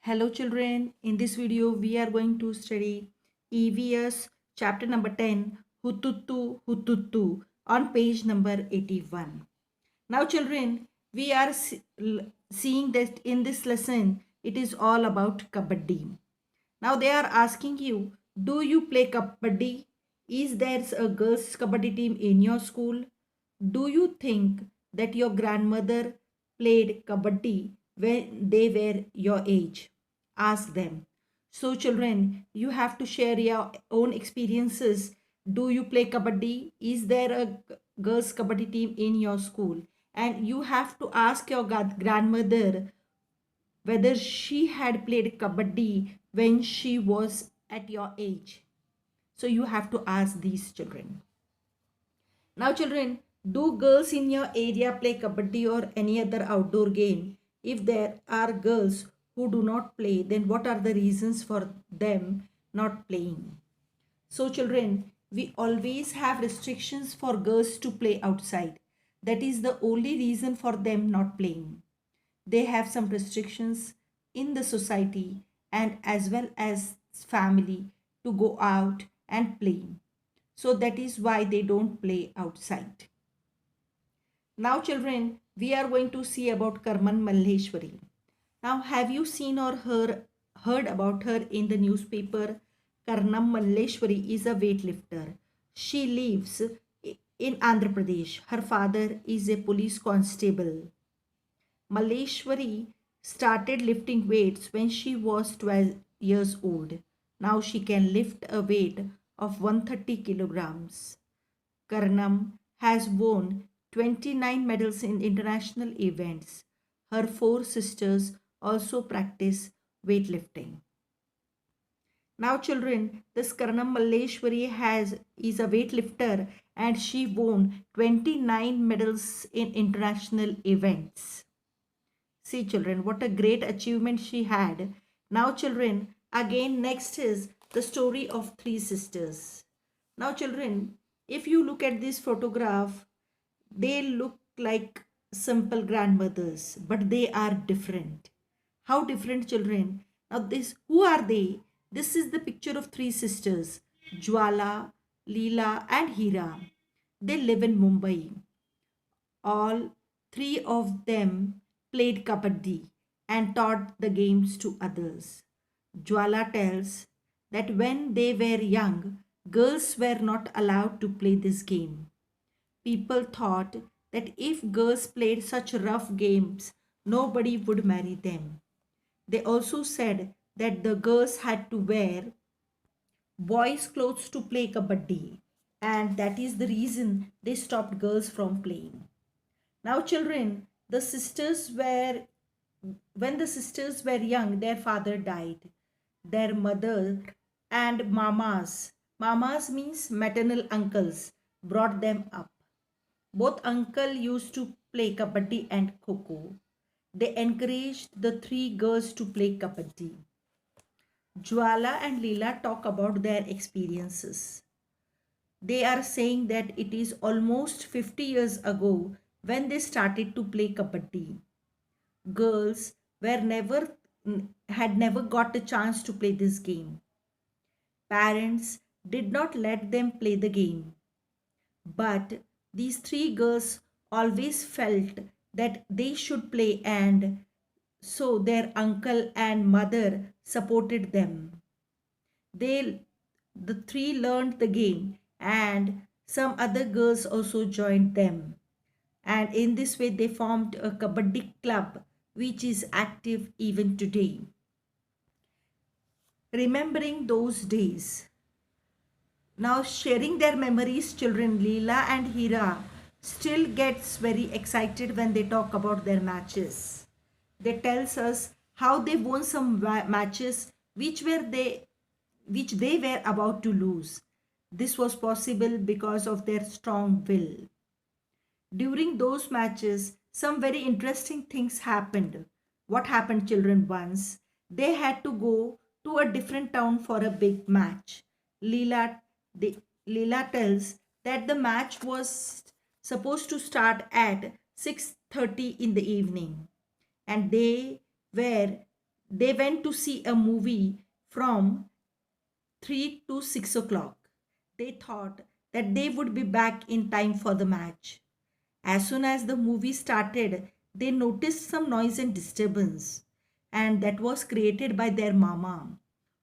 Hello children, in this video we are going to study EVS chapter number 10 Hututu Hututu on page number 81. Now children, we are seeing that in this lesson it is all about Kabaddi. Now they are asking you, do you play Kabaddi? Is there a girls Kabaddi team in your school? Do you think that your grandmother played Kabaddi when they were your age? Ask them. So, children, you have to share your own experiences. Do you play Kabaddi? Is there a girls Kabaddi team in your school? And you have to ask your grandmother whether she had played Kabaddi when she was at your age. So, you have to ask these children. Now, children, do girls in your area play kabaddi or any other outdoor game? If there are girls who do not play, then what are the reasons for them not playing? So, children, we always have restrictions for girls to play outside. That is the only reason for them not playing. They have some restrictions in the society and as well as family to go out and play. So that is why they don't play outside. Now children, we are going to see about Karman Malleshwari. Now have you seen or heard about her in the newspaper? Karnam Malleshwari is a weightlifter. She lives in Andhra Pradesh. Her father is a police constable. Malleshwari started lifting weights when she was 12 years old. Now she can lift a weight of 130 kilograms. Karnam has won 29 medals in international events. Her four sisters also practice weightlifting. Now children, this Karnam Malleshwari is a weightlifter and she won 29 medals in international events. See children, what a great achievement she had. Now children, again next is the story of three sisters. Now children, if you look at this photograph, they look like simple grandmothers, but they are different. How different children? Now this, who are they? This is the picture of three sisters, Jwala, Leela and Hira. They live in Mumbai. All three of them played Kabaddi and taught the games to others. Jwala tells that when they were young, girls were not allowed to play this game. People thought that if girls played such rough games, nobody would marry them. They also said that the girls had to wear boys' clothes to play Kabaddi, and that is the reason they stopped girls from playing. Now, children, when the sisters were young, their father died. Their mother and mamas means maternal uncles, brought them up. Both uncle used to play kabaddi and kho. They encouraged the three girls to play kabaddi. Jwala and Leela talk about their experiences. They are saying that it is almost 50 years ago when they started to play kabaddi. Girls were never had never got a chance to play this game. Parents did not let them play the game. But these three girls always felt that they should play, and so their uncle and mother supported them. They the three learned the game and some other girls also joined them. And in this way they formed a kabaddi club which is active even today. Remembering those days. Now sharing their memories, children Leela and Hira still gets very excited when they talk about their matches. They tells us how they won some matches which they were about to lose. This was possible because of their strong will. During those matches, some very interesting things happened. What happened, children, once? They had to go to a different town for a big match. Leela, the, Leela tells that the match was supposed to start at 6:30 in the evening and were they went to see a movie from 3 to 6 o'clock. They thought that they would be back in time for the match. As soon as the movie started, they noticed some noise and disturbance, and that was created by their mama,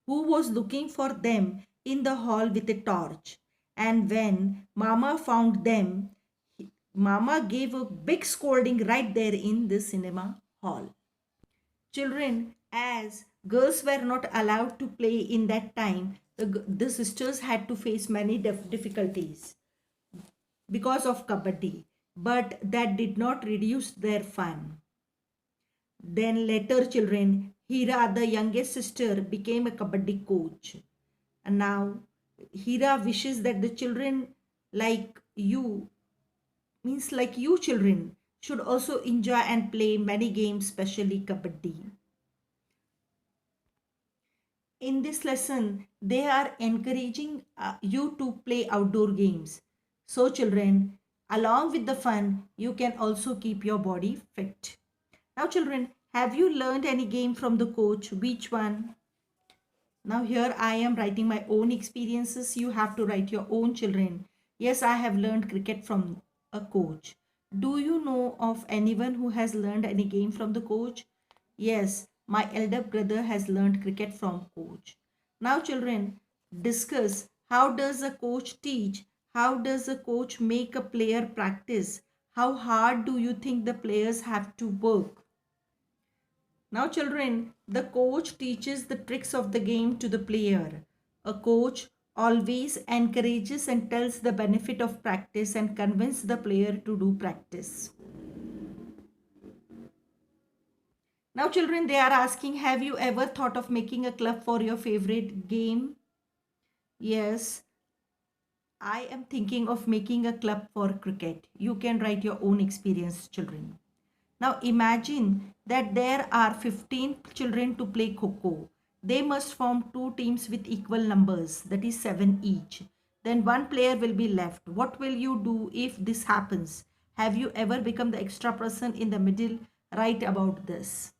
who was looking for them in the hall with a torch. And when mama found them, mama gave a big scolding right there in the cinema hall. Children, as girls were not allowed to play in that time, the sisters had to face many difficulties because of kabaddi, but that did not reduce their fun. Then later, children, Hira, the youngest sister, became a kabaddi coach. And now Hira wishes that the children like you, means like you children, should also enjoy and play many games, especially kabaddi. In this lesson, they are encouraging you to play outdoor games. So children, along with the fun, you can also keep your body fit. Now children, have you learned any game from the coach? Which one? Now here I am writing my own experiences. You have to write your own, children. Yes, I have learned cricket from a coach. Do you know of anyone who has learned any game from the coach? Yes, my elder brother has learned cricket from coach. Now children, discuss how does a coach teach? How does a coach make a player practice? How hard do you think the players have to work? Now children, the coach teaches the tricks of the game to the player. A coach always encourages and tells the benefit of practice and convinces the player to do practice. Now children, they are asking, have you ever thought of making a club for your favorite game? Yes, I am thinking of making a club for cricket. You can write your own experience, children. Now imagine that there are 15 children to play Kho-Kho. They must form two teams with equal numbers, that is 7 each. Then one player will be left. What will you do if this happens? Have you ever become the extra person in the middle? Write about this.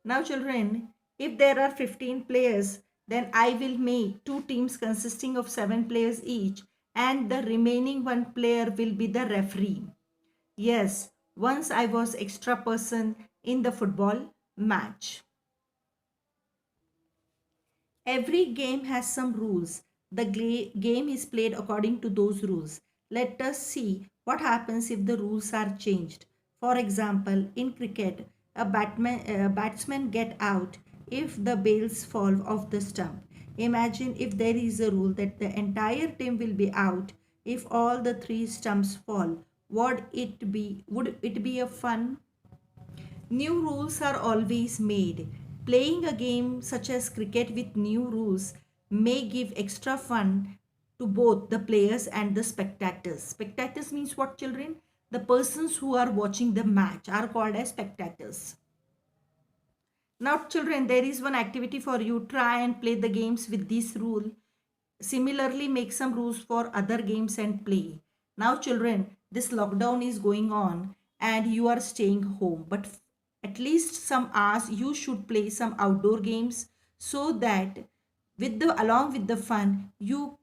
Now children, if there are 15 players, then I will make two teams consisting of 7 players each, and the remaining one player will be the referee. Yes, once I was extra person in the football match. Every game has some rules. The game is played according to those rules. Let us see what happens if the rules are changed. For example, in cricket, a batsman get out if the bails fall off the stump. Imagine if there is a rule that the entire team will be out if all the three stumps fall. Would it be a fun? New rules are always made. Playing a game such as cricket with new rules may give extra fun to both the players and the spectators. Spectators means what, children? The persons who are watching the match are called as spectators. Now children, there is one activity for you. Try and play the games with this rule. Similarly, make some rules for other games and play. Now children, this lockdown is going on and you are staying home, but at least some hours you should play some outdoor games, so that with the along with the fun you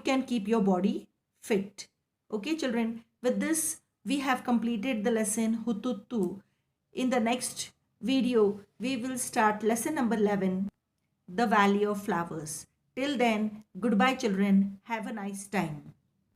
can keep your body fit. Okay children, with this we have completed the lesson Hututu. In the next video we will start lesson number 11, the Valley of Flowers. Till then, goodbye children. Have a nice time.